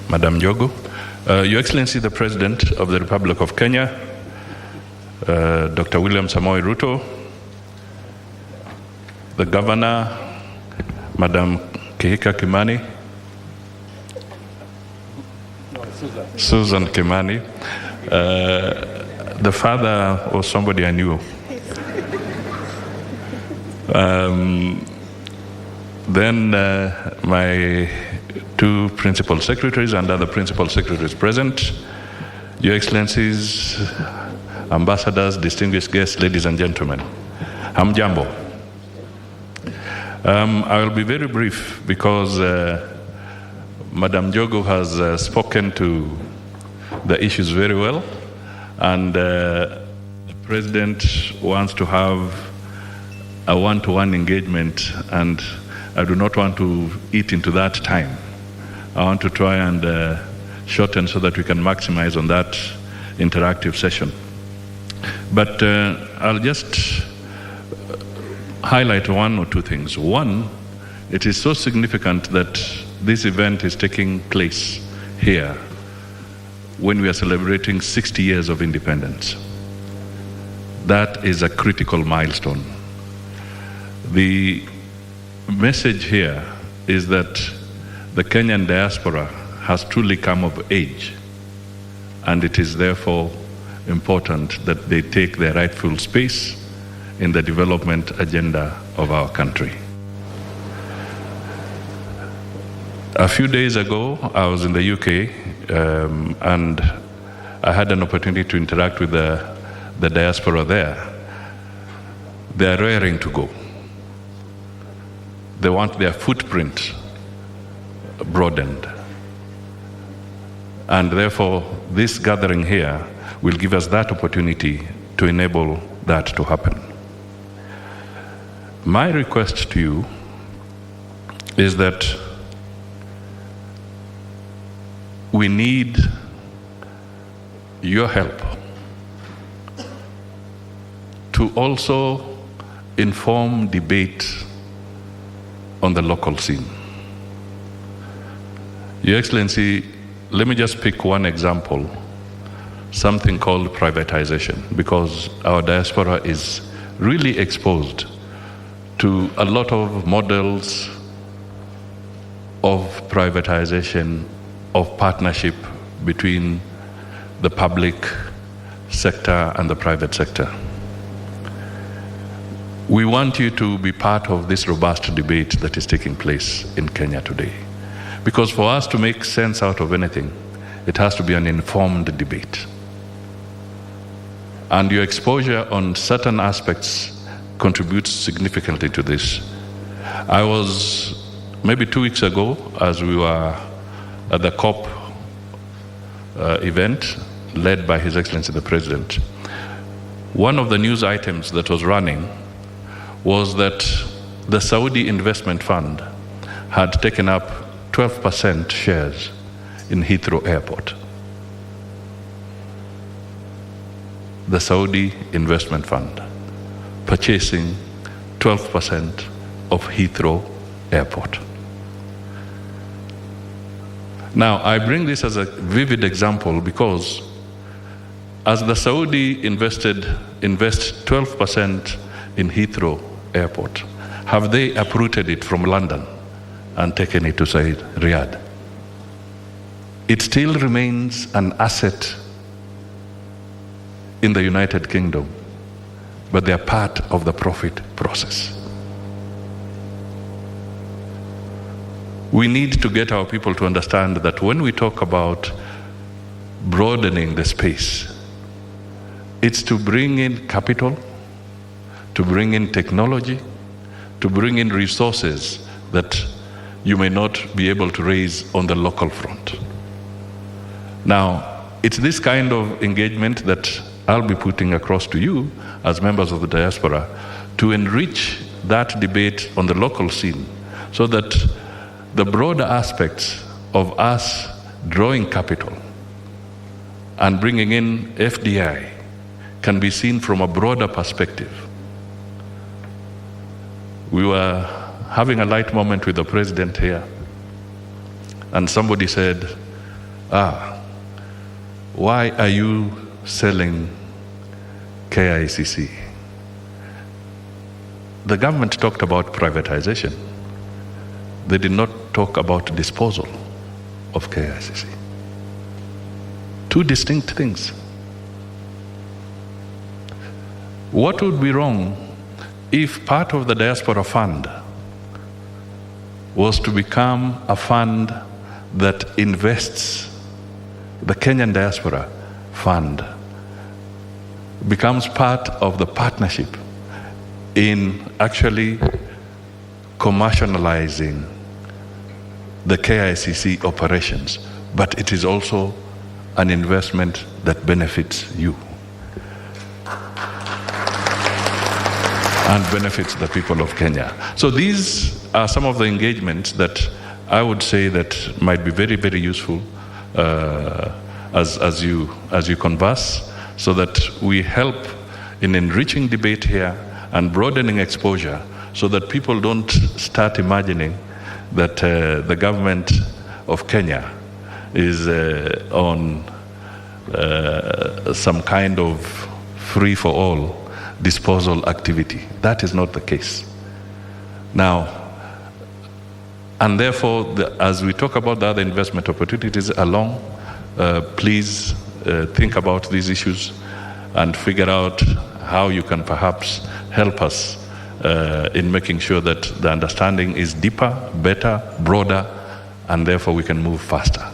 Madam Jogo, Your Excellency the President of the Republic of Kenya, Dr. William Samoei Ruto, the Governor, Madam Kehika Kimani, Susan Kimani, the father was somebody I knew. Then my two principal secretaries and other principal secretaries present, Your Excellencies, ambassadors, distinguished guests, ladies and gentlemen, Hamjambo. I will be very brief because Madam Jogo has spoken to the issues very well, and the President wants to have a one-to-one engagement, and I do not want to eat into that time. I want to try and shorten so that we can maximize on that interactive session. But I'll just highlight one or two things. One, it is so significant that this event is taking place here when we are celebrating 60 years of independence. That is a critical milestone. The message here is that the Kenyan diaspora has truly come of age, and it is therefore important that they take their rightful space in the development agenda of our country. A few days ago, I was in the UK, and I had an opportunity to interact with the diaspora there. They are raring to go. They want their footprint broadened. And therefore, this gathering here will give us that opportunity to enable that to happen. My request to you is that we need your help to also inform debate on the local scene. Your Excellency, let me just pick one example, something called privatization, because our diaspora is really exposed to a lot of models of privatization, of partnership between the public sector and the private sector. We want you to be part of this robust debate that is taking place in Kenya today. Because for us to make sense out of anything, it has to be an informed debate. And your exposure on certain aspects contributes significantly to this. I was, maybe 2 weeks ago, as we were at the COP event led by His Excellency the President, one of the news items that was running was that the Saudi Investment Fund had taken up 12% shares in Heathrow Airport. The Saudi Investment Fund purchasing 12% of Heathrow Airport. Now, I bring this as a vivid example because as the Saudi invest 12% in Heathrow Airport, have they uprooted it from London and taken it to, say, Riyadh? It still remains an asset in the United Kingdom, but they are part of the profit process. We need to get our people to understand that when we talk about broadening the space, it's to bring in capital, to bring in technology, to bring in resources that you may not be able to raise on the local front. Now, it's this kind of engagement that I'll be putting across to you as members of the diaspora to enrich that debate on the local scene so that the broader aspects of us drawing capital and bringing in FDI can be seen from a broader perspective. We were having a light moment with the President here, and somebody said, why are you selling KICC? The government talked about privatization. They did not talk about disposal of KICC. Two distinct things. What would be wrong if part of the diaspora fund was to become a fund that invests, the Kenyan diaspora fund becomes part of the partnership in actually commercializing the KICC operations, but it is also an investment that benefits you and benefits the people of Kenya. So these are some of the engagements that I would say that might be very, very useful as you converse, so that we help in enriching debate here and broadening exposure, so that people don't start imagining that the government of Kenya is on some kind of free-for-all disposal activity. That is not the case. Now, and therefore, as we talk about the other investment opportunities along, please think about these issues and figure out how you can perhaps help us in making sure that the understanding is deeper, better, broader, and therefore we can move faster.